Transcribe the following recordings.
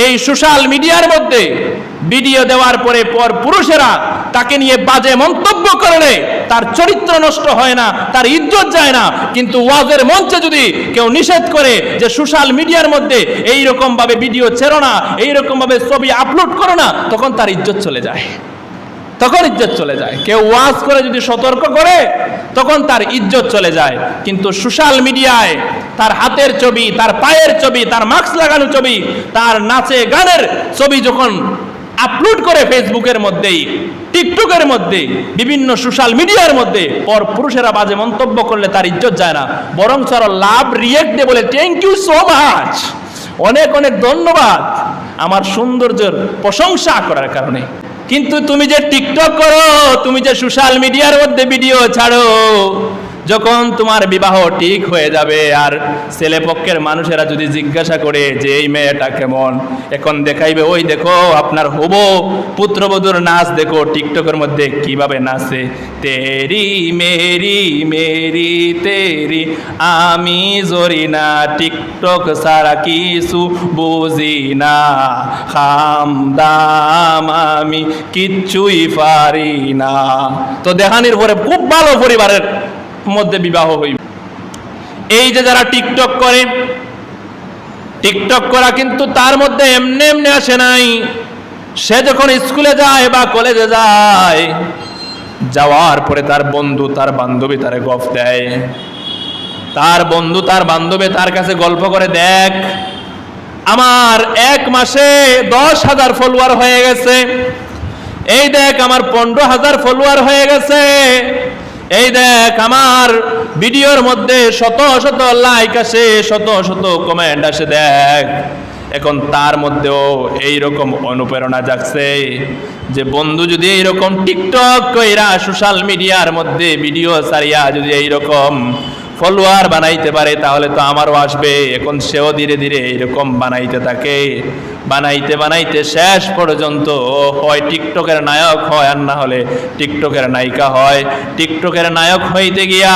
এই সোশ্যাল মিডিয়ার মধ্যে ভিডিও দেওয়ার পরে পুরুষেরা তাকে নিয়ে বাজে মন্তব্য করলে তার চরিত্র নষ্ট হয় না, তার ইজ্জত যায় না। কিন্তু ওয়াজের মঞ্চে যদি কেউ নিষেধ করে যে সোশ্যাল মিডিয়ার মধ্যে এইরকম ভাবে ভিডিও ছেড়ো না, এইরকম ভাবে ছবি আপলোড করো না, তখন তার ইজ্জত চলে যায়, তখন ইজ্জত চলে যায়। কেউ ওয়াজ করে যদি সতর্ক করে তখন তার ইজ্জত চলে যায়। কিন্তু সোশ্যাল মিডিয়ায় তার হাতের ছবি, তার পায়ের ছবি, তার মাস্ক লাগানো ছবি, তার নাচে গানের ছবি যখন আপলোড করে ফেসবুকের মধ্যেই, টিকটকের মধ্যে, বিভিন্ন সোশ্যাল মিডিয়ার মধ্যে, পুরুষেরা বাজে মন্তব্য করলে তার ইজ্জত যায় না, বরং আরো লাভ রিয়েক্ট দিয়ে বলে থ্যাংক ইউ সো মাচ, অনেক অনেক ধন্যবাদ আমার সৌন্দর্যের প্রশংসা করার কারণে। কিন্তু তুমি যে টিকটক করো, তুমি যে সোশ্যাল মিডিয়ার মধ্যে ভিডিও ছাড়ো, যখন তোমার বিবাহ ঠিক হয়ে যাবে আর ছেলে পক্ষের মানুষেরা যদি জিজ্ঞাসা করে যে এই মেয়েটা কেমন, এখন দেখাইবে ওই দেখো আপনার হবো পুত্রবধূর নাচ দেখো টিকটকের মধ্যে কিভাবে নাচে, তেরি মেরি মেরি তেরি আমি জরি না, টিকটক সারা কিছু বুঝি না, খাম দাম আমি কিচ্ছুই পারি না। তো দেখানির পরে খুব ভালো পরিবারের মধ্যে বিবাহ হইবে। এই যে যারা টিকটক করে, টিকটক করা কিন্তু তার মধ্যে এমনি এমনি আসে নাই। সে যখন স্কুলে যায় বা কলেজে যায়, যাওয়ার পরে তার বন্ধু তার বান্ধবী তারে গল্প দেয়, তার বন্ধু তার বান্ধবী তার কাছে গল্প করে, দেখ আমার 1 মাসে 10,000 ফলোয়ার হয়ে গেছে, এই দেখ আমার 15,000 ফলোয়ার হয়ে গেছে, এই দেখ আমার ভিডিওর মধ্যে শত শত লাইক আসে, শত শত কমেন্ট আসে, দেখ। এখন তার মধ্যেও এইরকম অনুপ্রেরণা জাগছে যে বন্ধু যদি এইরকম টিকটক কইরা সোশ্যাল মিডিয়ার মধ্যে ভিডিও ছাড়িয়া যদি এইরকম ফলোয়ার বানাইতে পারে তাহলে তো আমারও আসবে। এখন সেও ধীরে ধীরে এইরকম বানাইতে থাকে, বানাইতে বানাইতে শেষ পর্যন্ত হয় টিকটকের নায়ক হয়, আর না হলে টিকটকের নায়িকা হয়। টিকটকের নায়ক হইতে গিয়া,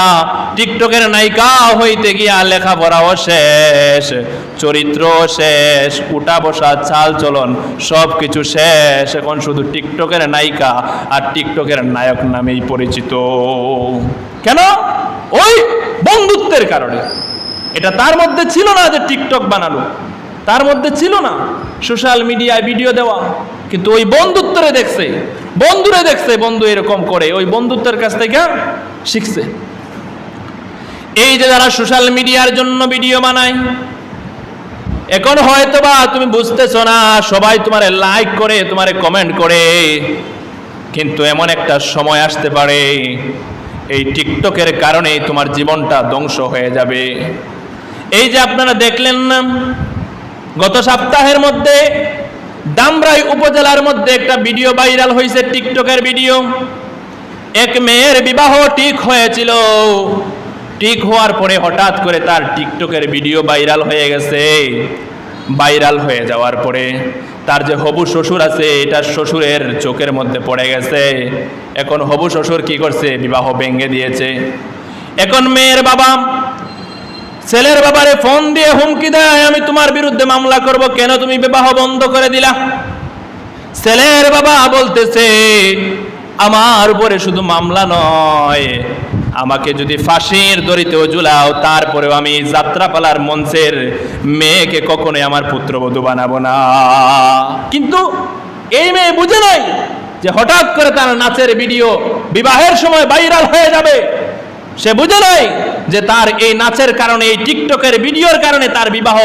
টিকটকের নায়িকা হইতে গিয়া লেখাপড়াও শেষ, চরিত্র শেষ, উঠা বসা চাল চলন সব কিছু শেষ। এখন শুধু টিকটকের নায়িকা আর টিকটকের নায়ক নামেই পরিচিত। কেন? ওই বন্ধুত্বের কারণে। এটা তার মধ্যে ছিল না যে টিকটক বানালো, তার মধ্যে ছিল না সোশ্যাল মিডিয়ায় ভিডিও দেওয়া, কিন্তু ওই বন্ধুত্বরে দেখছে, বন্ধুরে দেখছে বন্ধু এরকম করে, ওই বন্ধুত্বের কাছ থেকে শিখছে। এই যে যারা সোশ্যাল মিডিয়ার জন্য ভিডিও বানায়, এখন হয়তোবা তুমি বুঝতেছো না, সবাই তোমারে লাইক করে, তোমারে কমেন্ট করে, কিন্তু এমন একটা সময় আসতে পারে এই টিকটকের কারণে তোমার জীবনটা ধ্বংস হয়ে যাবে। এই যে আপনারা দেখলেন না, গত সপ্তাহের মধ্যে দামরাই উপজেলার মধ্যে একটা ভিডিও ভাইরাল হয়েছে, টিকটকের ভিডিও। এক মেয়ের বিবাহ ঠিক হয়েছিল, ঠিক হওয়ার পরে হঠাৎ করে তার টিকটকের ভিডিও ভাইরাল হয়ে গেছে। ভাইরাল হয়ে যাওয়ার পরে তার যে হবু শ্বশুর আছে, এটা শ্বশুরের চোখের মধ্যে পড়ে গেছে। এখন হবু শ্বশুর কি করছে? বিবাহ ভেঙে দিয়েছে। এখন মেয়ের বাবা ছেলের বাবারে ফোন দিয়ে হুমকি দেয়, আমি তোমার বিরুদ্ধে মামলা করব, কেন তুমি বিবাহ বন্ধ করে দিলা? ছেলের বাবা বলতেছে, আমার উপরে শুধু মামলা নয়, আমাকে যদি ফাঁসির দড়িতেও ঝুলাও তারপরেও আমি যাত্রাপালার মঞ্চের মেয়েকে কখনোই আমার পুত্রবধূ বানাবো না। কিন্তু এই মেয়ে বুঝে নাই যে হঠাৎ করে তার নাচের ভিডিও বিবাহের সময় ভাইরাল হয়ে যাবে। সে বুঝে নাই যে তার এই নাচের কারণে, এই টিকটকের ভিডিওর কারণে তার বিবাহ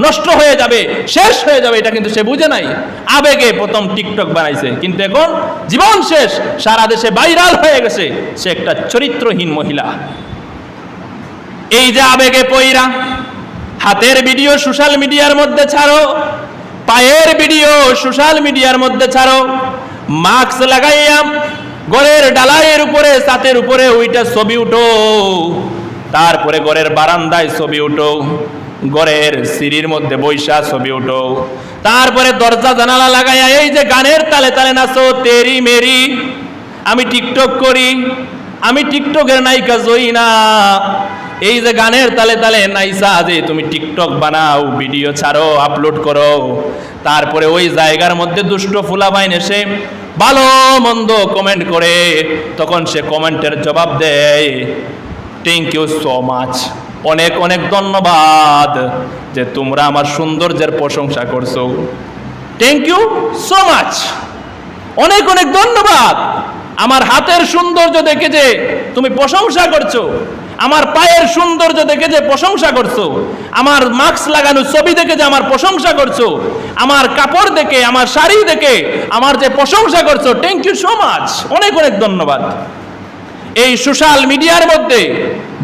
নষ্ট হয়ে যাবে, শেষ হয়ে যাবে। এটা কিন্তু সে বুঝে নাই। আবেগে প্রথম টিকটক বানাইছে, কিন্তু এখন জীবন শেষ, সারা দেশে ভাইরাল হয়ে গেছে, সে একটা চরিত্রহীন মহিলা। এই যে আবেগে পইরা হাতের ভিডিও সোশ্যাল মিডিয়ার মধ্যে ছাড়ো, পায়ের ভিডিও সোশ্যাল মিডিয়ার মধ্যে ছাড়ো, মাস্ক লাগাইয়া ঘরের ডালাইয়ের উপরে, ছাতের উপরে ওইটা ছবি উঠো, তারপরে ঘরের বারান্দায় ছবি উঠো, ঘরের সিঁড়ির মধ্যে বৈশা ছবি উঠো, তারপরে দরজা জানালা লাগাইয়া এই যে গানের তালে তালে নাচো, তেরি মেরি, আমি টিকটক করি, আমি টিকটকের নায়িকা জয়িনা, এই যে গানের তালে তালে নাইসা যে তুমি টিকটক বানাও, ভিডিও ছাড়ো, আপলোড করো, তারপরে ওই জায়গার মধ্যে দুষ্ট ফুলাবাইন এসে ভালো মন্দ কমেন্ট করে, তখন সে কমেন্টের জবাব দেয়, থ্যাংক ইউ সো মাচ, অনেক অনেক ধন্যবাদ যে তোমরা আমার সৌন্দর্যের প্রশংসা করছো, থ্যাংক ইউ সো মাচ, অনেক অনেক ধন্যবাদ, আমার হাতের সৌন্দর্য দেখে যে তুমি প্রশংসা করছো, আমার পায়ের সৌন্দর্য দেখে যে প্রশংসা করছো, আমার মাস্ক লাগানো ছবি দেখে যে আমার প্রশংসা করছো, আমার কাপড় দেখে, আমার শাড়ি দেখে আমার যে প্রশংসা করছো, থ্যাংক ইউ সো মাচ, অনেক অনেক ধন্যবাদ। এই সোশ্যাল মিডিয়ার মধ্যে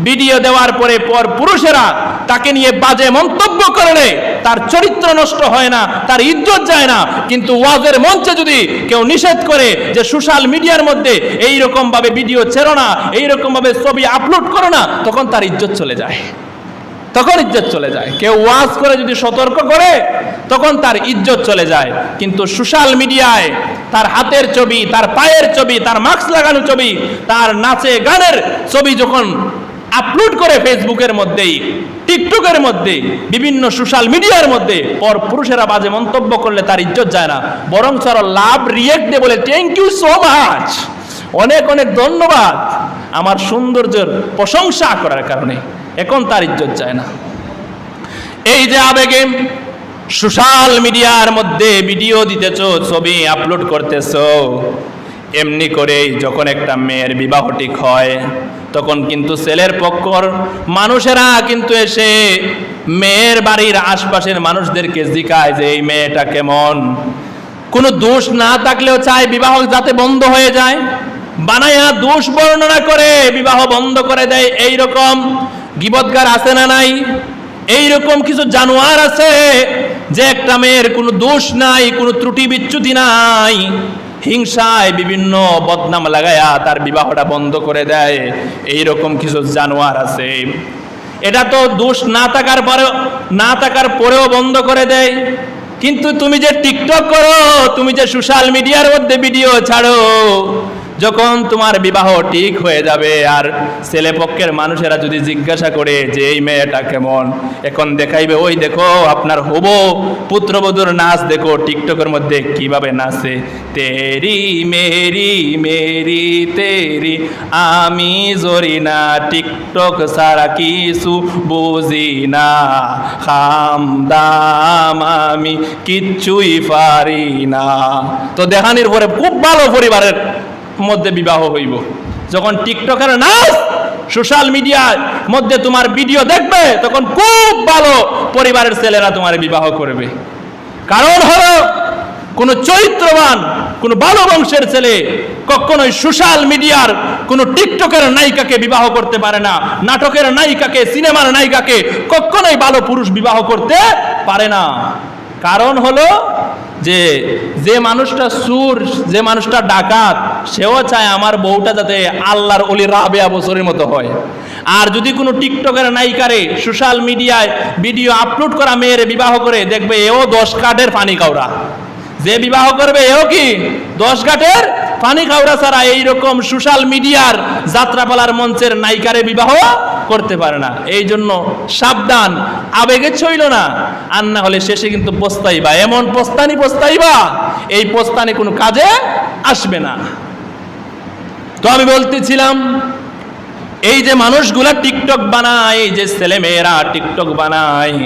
ভিডিও দেওয়ার পরে পর পুরুষেরা তাকে নিয়ে বাজে মন্তব্য করলে তার চরিত্র নষ্ট হয় না, তার ইজ্জত যায় না, কিন্তু ওয়াজের মঞ্চে যদি কেউ নিষেধ করে যে সোশ্যাল মিডিয়ার মধ্যে এইরকম ভাবে ভিডিও ছেড়ো না, এইরকম ভাবে ছবি আপলোড করো না, তখন তার ইজ্জত চলে যায়, তখন ইজ্জত চলে যায়। কেউ ওয়াজ করে যদি সতর্ক করে তখন তার ইজ্জত চলে যায়। কিন্তু সোশ্যাল মিডিয়ায় তার হাতের ছবি, তার পায়ের ছবি, তার মাস্ক লাগানো ছবি, তার নাচে গানের ছবি যখন আপলোড করে ফেসবুকের মধ্যেই, টিকটকের মধ্যে, বিভিন্ন সোশ্যাল মিডিয়ার মধ্যে, পর পুরুষেরা বাজে মন্তব্য করলে তার ইজ্জত যায় না, বরং তারা লাভ রিয়েক্ট দিয়ে বলে থ্যাংক ইউ সো মাচ, অনেক অনেক ধন্যবাদ আমার সৌন্দর্যের প্রশংসা করার কারণে, এখন তার ইজ্জত যায় না। এই যে আবেগে সোশ্যাল মিডিয়ার মধ্যে ভিডিও দিতেছ, ছবি আপলোড করতেছ, এমনি করেই যখন একটা মেয়ের বিবাহ ঠিক হয় তখন কিন্তু ছেলের পক্ষর মানুষেরা কিন্তু এসে মেয়ের বাড়ির আশপাশের মানুষদেরকে জিজ্ঞাসা যে এই মেয়েটা কেমন, কোনো দোষ না থাকলেও চায় বিবাহ যাতে বন্ধ হয়ে যায়, বানায়া দোষ বর্ণনা করে বিবাহ বন্ধ করে দেয়। এইরকম গীবতগার আছে না নাই? এইরকম কিছু জানোয়ার আছে যে একটা মেয়ের কোনো দোষ নাই, কোনো ত্রুটি বিচ্যুতি নাই, হিংসায় বিভিন্ন বদনাম লাগায়া তার বিবাহটা বন্ধ করে দেয়। এইরকম কিছু জানোয়ার আছে, এটা তো দোষ না থাকার পরেও বন্ধ করে দেয়। কিন্তু তুমি যে টিকটক করো, তুমি যে সোশ্যাল মিডিয়ার মধ্যে ভিডিও ছাড়ো, যখন তোমার বিবাহ ঠিক হয়ে যাবে আর ছেলে পক্ষের মানুষেরা যদি জিজ্ঞাসা করে যে এই মেয়েটা কেমন, এখন দেখাইবে ওই দেখো আপনার হবো পুত্রবধূর নাচ দেখো টিকটকের মধ্যে কিভাবে নাচে, তেরি মেরি মেরি তেরি আমি জরি না, টিকটক সারা কিছু বুঝি না, খাম দাম আমি কিচ্ছুই পারি না। তো দেখানির পরে খুব ভালো পরিবারের মধ্যে বিবাহ হইব। যখন টিকটকের নাচ সোশ্যাল মিডিয়ার মধ্যে তোমার ভিডিও দেখবে, তখন খুব ভালো পরিবারের ছেলেরা তোমার বিবাহ করবে। কারণ হলো কোন চরিত্রবান, কোন ভালো বংশের ছেলে কখনোই সোশ্যাল মিডিয়ার কোন টিকটকের নায়িকাকে বিবাহ করতে পারে না, নাটকের নায়িকাকে, সিনেমার নায়িকাকে কখনোই ভালো পুরুষ বিবাহ করতে পারে না। কারণ হলো যে মানুষটা সুর, যে মানুষটা ডাকাত, সেও চায় আমার বউটা যাতে আল্লাহর ওলি রাবেয়া বছরের মতো হয়। আর যদি কোনো টিকটকের নায়িকারে সোশ্যাল মিডিয়ায় ভিডিও আপলোড করা মেয়ের বিবাহ করে, দেখবে এও 10 কাঠের পানি খাওয়া, যে বিবাহ করবে এও কি 10 কাঠের পানি খাওয়া ছাড়া এইরকম সোশ্যাল মিডিয়ার যাত্রাপালার মঞ্চের নায়িকারে বিবাহ করতে পারে না। এই জন্য সাবধান, আবেগে ছইল না, আর না হলে শেষে কিন্তু পস্তাইবা, এমন পস্তাইবা, এই পস্তানি কোনো কাজে আসবে না। তো আমি বলতেছিলাম, এই যে মানুষগুলা টিকটক বানায়, এই যে ছেলে মেয়েরা টিকটক বানায়,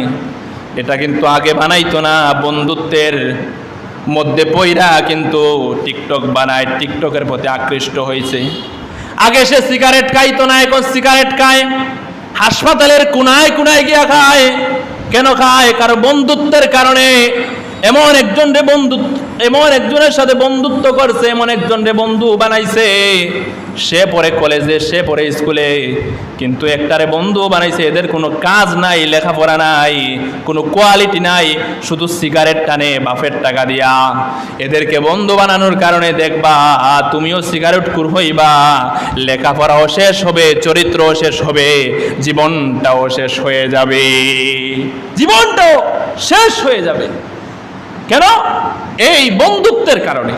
এটা কিন্তু আগে বানাইতো না, বন্ধুত্বের মধ্যে পইরা কিন্তু টিকটক বানায়, টিকটকের প্রতি আকৃষ্ট হয়েছে। আগে সে সিগারেট খাইতো না, এখন সিগারেট খায়, হাসপাতালের কোনায় কোনায় গিয়া খায়। কেন খায়? কারণ বন্ধুত্বের কারণে। এমন একজনের সাথে বন্ধুত্ব করছে, এমন একজনের বন্ধু বানাইছে, সে পড়ে কলেজে, সে পড়ে স্কুলে, কিন্তু একটারে বন্ধু বানাইছে, এদের কোনো কাজ নাই, লেখাপড়া নাই, কোনো কোয়ালিটি নাই, শুধু সিগারেট টানে বাপের টাকা দিয়া। এদেরকে বন্ধু বানানোর কারণে দেখবা তুমিও সিগারেট খুর হইবা, লেখাপড়াও শেষ হবে, চরিত্রও শেষ হবে, জীবনটাও শেষ হয়ে যাবে, জীবনটাও শেষ হয়ে যাবে। কেন? এই বন্ধুত্বের কারণে।